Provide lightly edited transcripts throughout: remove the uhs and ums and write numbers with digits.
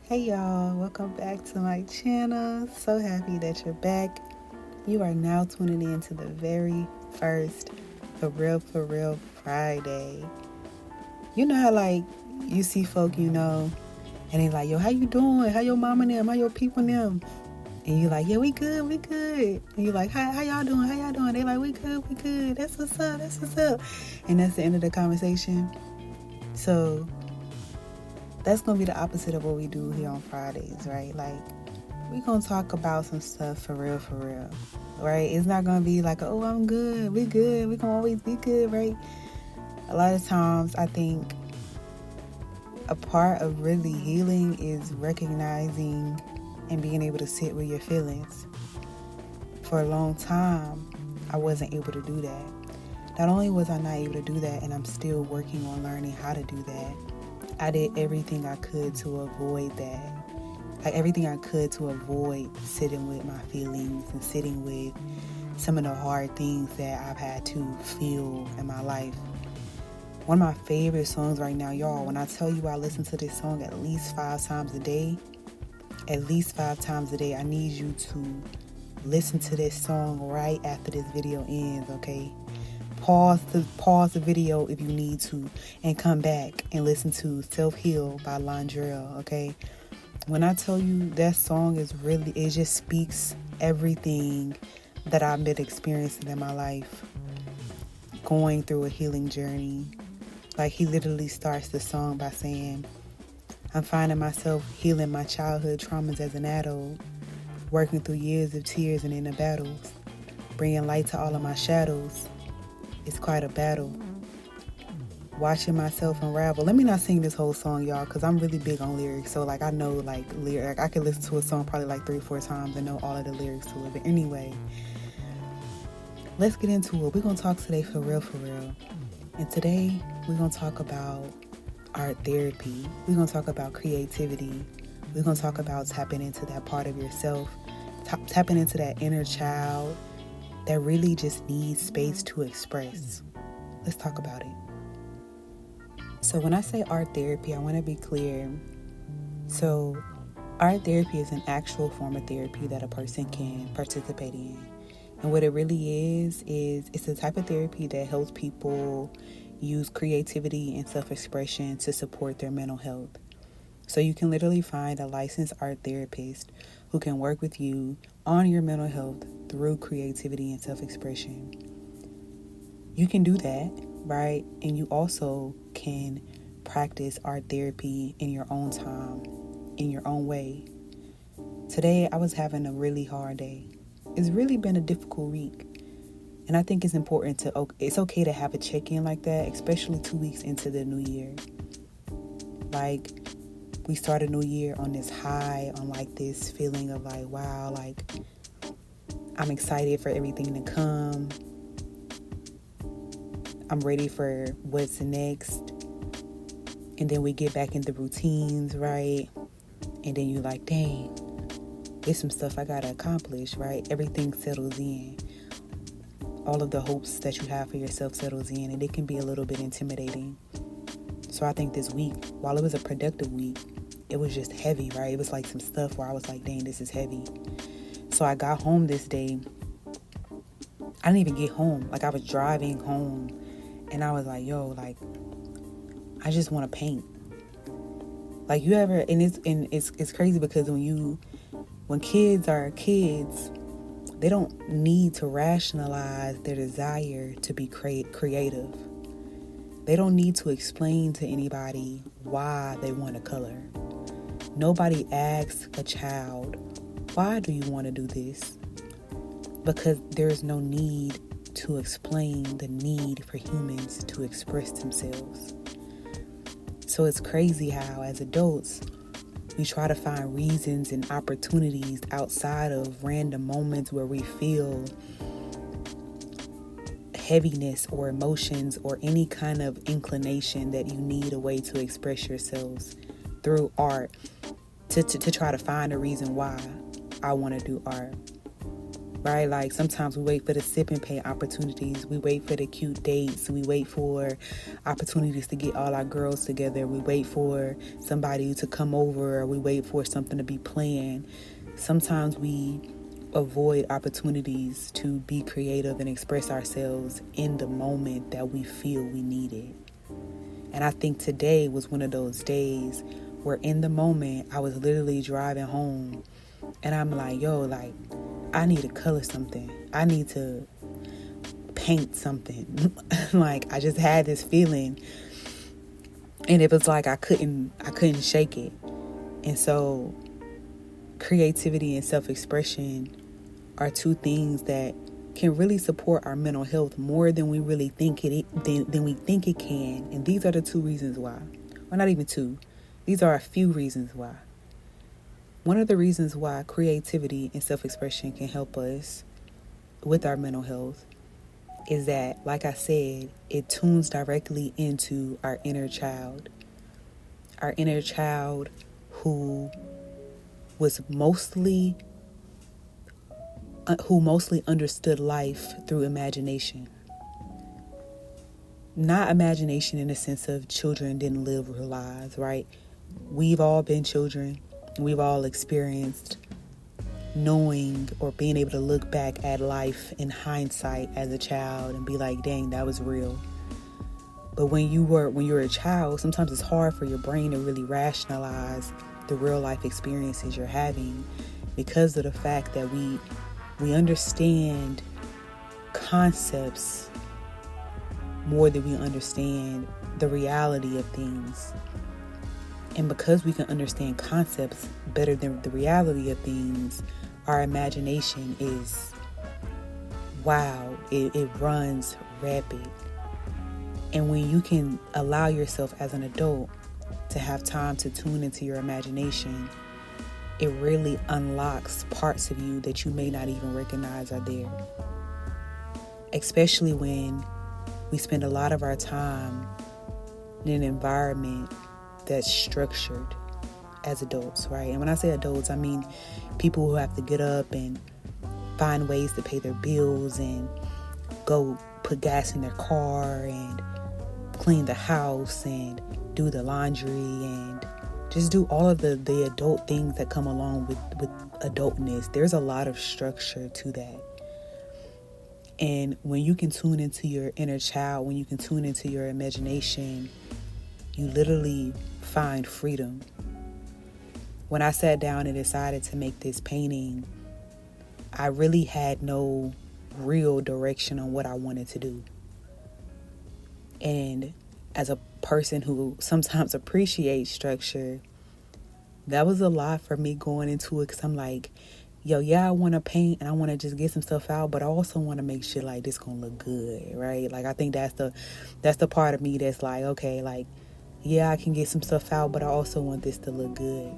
Hey y'all, welcome back to my channel. So happy that you're back. You are now tuning in to the very first For Real Friday. You know how you see folk and they like, yo, how you doing? How your mama and them? How your people and them? And you like, yeah, we good. And you like, how y'all doing? They like, we good. That's what's up. And that's the end of the conversation. So that's going to be the opposite of what we do here on Fridays, right? We're going to talk about some stuff for real, right? It's not going to be like, oh, I'm good. We good. We're going to always be good, right? A lot of times, I think a part of really healing is recognizing and being able to sit with your feelings. For a long time, I wasn't able to do that. Not only was I not able to do that, and I'm still working on learning how to do that, I did everything I could to avoid that. Everything I could to avoid sitting with my feelings and sitting with some of the hard things that I've had to feel in my life. One of my favorite songs right now, y'all, when I tell you I listen to this song at least 5 times a day, I need you to listen to this song right after this video ends, okay? Pause the video if you need to and come back and listen to Self-Heal by Londrell, okay? When I tell you that song it just speaks everything that I've been experiencing in my life, going through a healing journey. He literally starts the song by saying, I'm finding myself healing my childhood traumas as an adult, working through years of tears and inner battles, bringing light to all of my shadows. It's quite a battle. Watching myself unravel. Let me not sing this whole song, y'all, because I'm really big on lyrics. So, I know, lyrics. I could listen to a song probably 3 or 4 times and know all of the lyrics to it. But anyway, let's get into it. We're going to talk today for real. And today, we're going to talk about art therapy. We're going to talk about creativity. We're going to talk about tapping into that part of yourself, tapping into that inner child that really just needs space to express. Let's talk about it. So when I say art therapy, I want to be clear. So art therapy is an actual form of therapy that a person can participate in. And what it really is it's a type of therapy that helps people use creativity and self-expression to support their mental health. So you can literally find a licensed art therapist who can work with you on your mental health through creativity and self-expression. You can do that, right? And you also can practice art therapy in your own time, in your own way. Today, I was having a really hard day. It's really been a difficult week. And I think it's okay to have a check-in like that, especially 2 weeks into the new year. We start a new year on this high, on this feeling of wow, I'm excited for everything to come. I'm ready for what's next. And then we get back into routines, right? And then you're like, dang, there's some stuff I gotta accomplish, right? Everything settles in. All of the hopes that you have for yourself settles in, and it can be a little bit intimidating. So I think this week, while it was a productive week, it was just heavy, right? It was some stuff where I was like, dang, this is heavy. So I got home this day. I didn't even get home. I was driving home and I was like, yo, I just want to paint. You ever, and it's crazy because when kids are kids, they don't need to rationalize their desire to be creative. They don't need to explain to anybody why they want to color. Nobody asks a child, why do you want to do this? Because there's no need to explain the need for humans to express themselves. So it's crazy how, as adults, we try to find reasons and opportunities outside of random moments where we feel heaviness or emotions or any kind of inclination that you need a way to express yourselves through art to try to find a reason why I want to do art. right? Like sometimes we wait for the sip and pay opportunities. We wait for the cute dates. We wait for opportunities to get all our girls together. We wait for somebody to come over, or we wait for something to be planned. Sometimes we avoid opportunities to be creative and express ourselves in the moment that we feel we need it. And I think today was one of those days where in the moment I was literally driving home and I'm like, yo, like, I need to color something. I need to paint something. Like, I just had this feeling, and it was like I couldn't shake it. And so creativity and self-expression are two things that can really support our mental health more than we really think than we think it can. And these are the two reasons why. Well, not even two. These are a few reasons why. One of the reasons why creativity and self-expression can help us with our mental health is that, like I said, it tunes directly into our inner child. Our inner child who mostly understood life through imagination. Not imagination in the sense of children didn't live real lives, right? We've all been children. We've all experienced knowing or being able to look back at life in hindsight as a child and be like, dang, that was real. But when you're a child, sometimes it's hard for your brain to really rationalize the real life experiences you're having because of the fact that we understand concepts more than we understand the reality of things. And because we can understand concepts better than the reality of things, our imagination is, wow, it runs rapid. And when you can allow yourself as an adult to have time to tune into your imagination, it really unlocks parts of you that you may not even recognize are there. Especially when we spend a lot of our time in an environment that's structured as adults, right? And when I say adults, I mean people who have to get up and find ways to pay their bills and go put gas in their car and clean the house and do the laundry and just do all of the adult things that come along with adultness. There's a lot of structure to that. And when you can tune into your inner child, when you can tune into your imagination, you literally find freedom. When I sat down and decided to make this painting, I really had no real direction on what I wanted to do. And as a person who sometimes appreciates structure, that was a lot for me going into it, because I'm like, yo, yeah, I want to paint and I want to just get some stuff out, but I also want to make sure like this gonna look good, right? Like I think that's the part of me that's like, okay, like, yeah, I can get some stuff out, but I also want this to look good.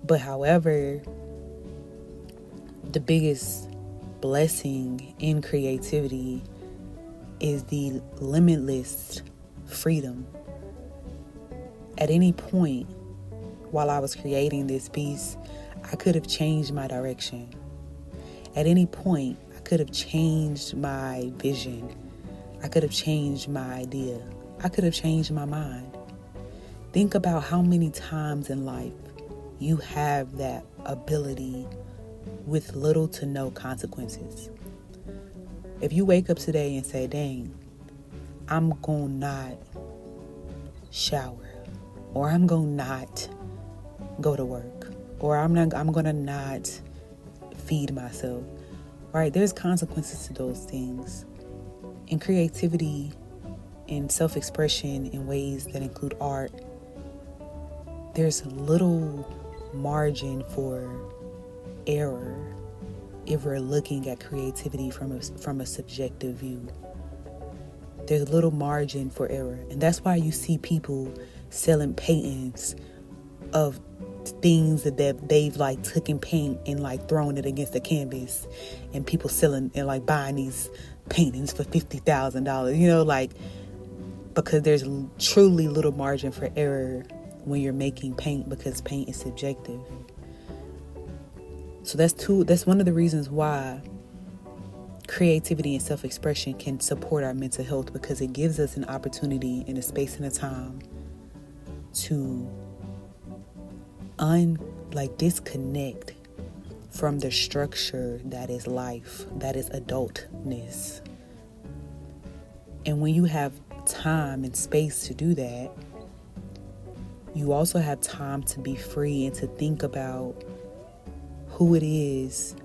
But however, the biggest blessing in creativity is the limitless freedom. At any point while I was creating this piece, I could have changed my direction. At any point, I could have changed my vision. I could have changed my idea. I could have changed my mind. Think about how many times in life you have that ability with little to no consequences. If you wake up today and say, dang, I'm gonna not shower, or I'm gonna not go to work, or I'm gonna not feed myself, right? There's consequences to those things. And creativity and self-expression in ways that include art, there's little margin for error if we're looking at creativity from a subjective view. There's little margin for error. And that's why you see people selling paintings of things that they've like taken paint and like thrown it against the canvas, and people selling and like buying these paintings for $50,000, you know, like, because there's truly little margin for error when you're making paint, because paint is subjective. So that's one of the reasons why creativity and self-expression can support our mental health, because it gives us an opportunity and a space and a time to disconnect from the structure that is life, that is adultness. And when you have time and space to do that, you also have time to be free and to think about who it is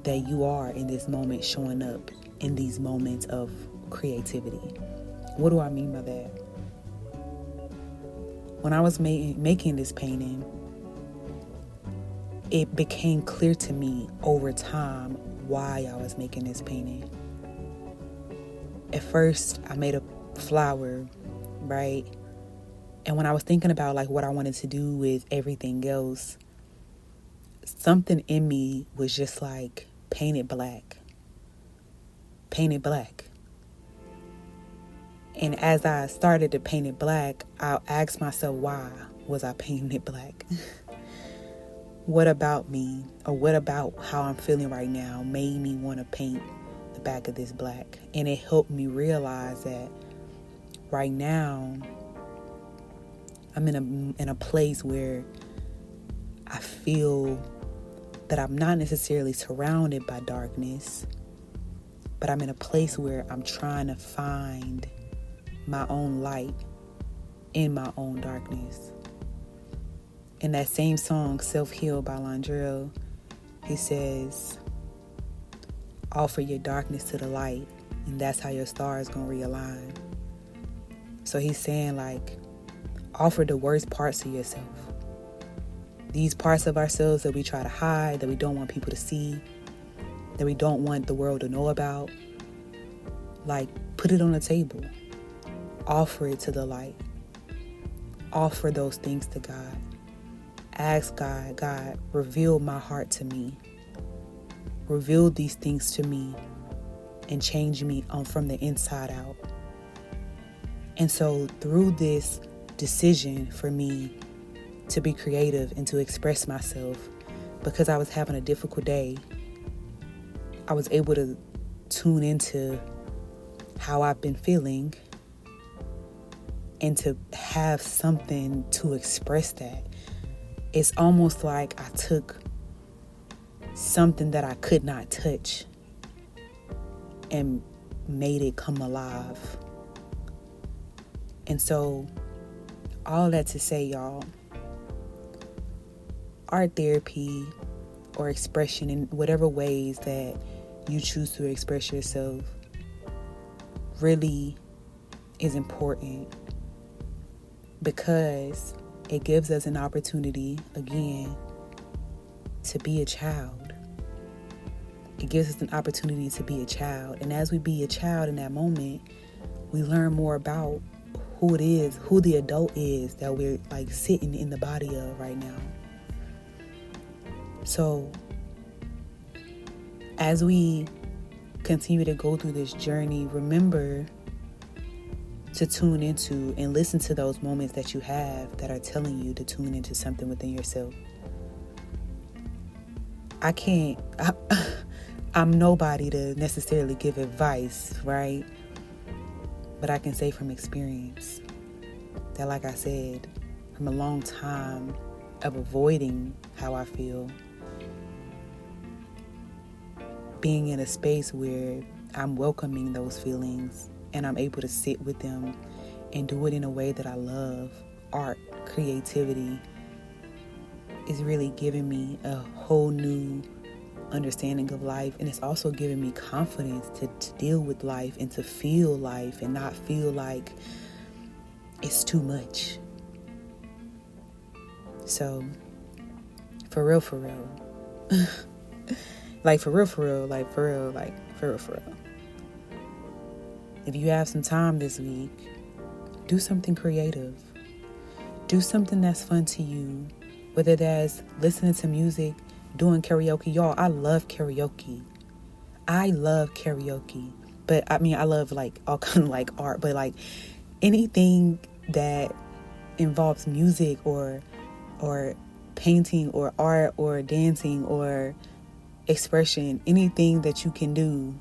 that you are in this moment, showing up in these moments of creativity. What do I mean by that? When I was making this painting, it became clear to me over time why I was making this painting. At first, I made a flower, right? And when I was thinking about what I wanted to do with everything else, something in me was just paint it black. Paint it black. And as I started to paint it black, I asked myself, why was I painting it black? What about me, or what about how I'm feeling right now made me want to paint the back of this black? And it helped me realize that right now I'm in a place where I feel that I'm not necessarily surrounded by darkness, but I'm in a place where I'm trying to find my own light in my own darkness. In that same song, Self-Heal by Londrell, he says, offer your darkness to the light, and that's how your star is going to realign. So he's saying offer the worst parts of yourself. These parts of ourselves that we try to hide, that we don't want people to see, that we don't want the world to know about, put it on the table. Offer it to the light. Offer those things to God. Ask God, reveal my heart to me. Reveal these things to me and change me from the inside out. And so through this decision for me to be creative and to express myself, because I was having a difficult day, I was able to tune into how I've been feeling and to have something to express that. It's almost like I took something that I could not touch and made it come alive. And so, all that to say, y'all, art therapy or expression in whatever ways that you choose to express yourself really is important, because it gives us an opportunity, again, to be a child. It gives us an opportunity to be a child. And as we be a child in that moment, we learn more about who it is, who the adult is that we're sitting in the body of right now. So as we continue to go through this journey, remember to tune into and listen to those moments that you have that are telling you to tune into something within yourself. I'm nobody to necessarily give advice, right? But I can say from experience that, like I said, from a long time of avoiding how I feel, being in a space where I'm welcoming those feelings and I'm able to sit with them and do it in a way that I love, art, creativity, is really giving me a whole new understanding of life. And it's also giving me confidence to deal with life and to feel life and not feel like it's too much. So, for real. For real. If you have some time this week, do something creative. Do something that's fun to you. Whether that's listening to music, doing karaoke. Y'all, I love karaoke. But I love all kind of art, but anything that involves music or painting or art or dancing or expression, anything that you can do,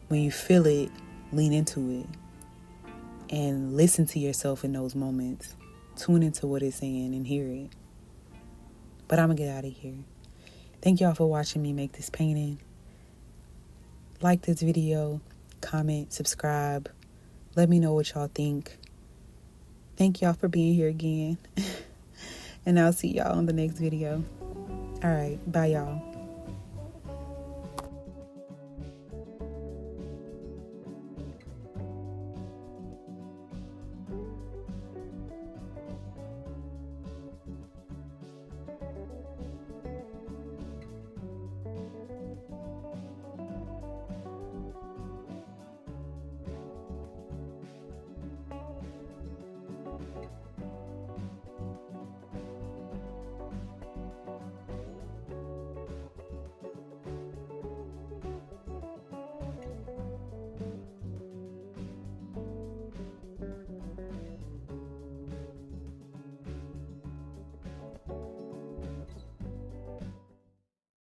when you feel it, lean into it and listen to yourself in those moments. Tune into what it's saying and hear it. But I'm gonna get out of here. Thank y'all for watching me make this painting. Like this video, comment, subscribe. Let me know what y'all think. Thank y'all for being here again. And I'll see y'all on the next video. All right, bye y'all.